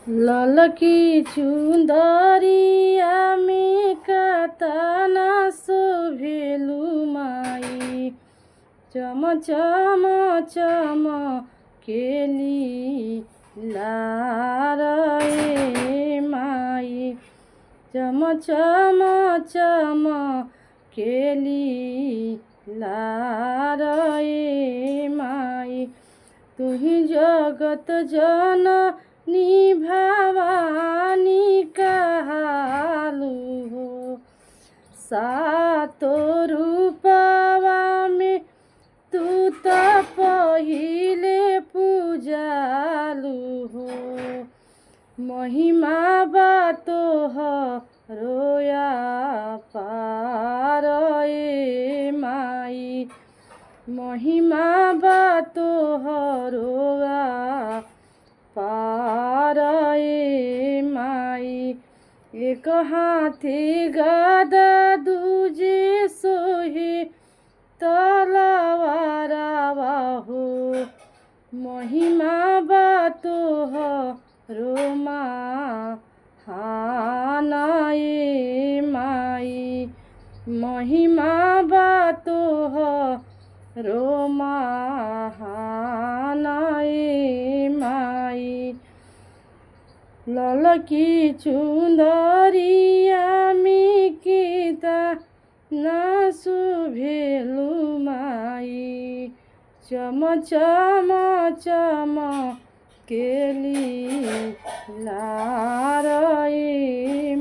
ललकी चुंदरिया में कतना शोभेलु माई। चम चम चम केली लार ए माई। चम चम चम केली लार ए माई। तुही जगत जननी भवानी कहालु हो। सातो रूपवा में तू त पहिले पूजालु हो। महिमा बा तोहरो पार ए माई। महिमा बा तोहरो पार ए माई। एक हाथी गदा दूजे सोहे तलवारवा हो। महिमा बा तोहरो महान ए माई। महिमा बा तोहरो महान ए माई। ललकी चुंदरिया में केतना शोभेलु माई। चम चम चम केली लार ए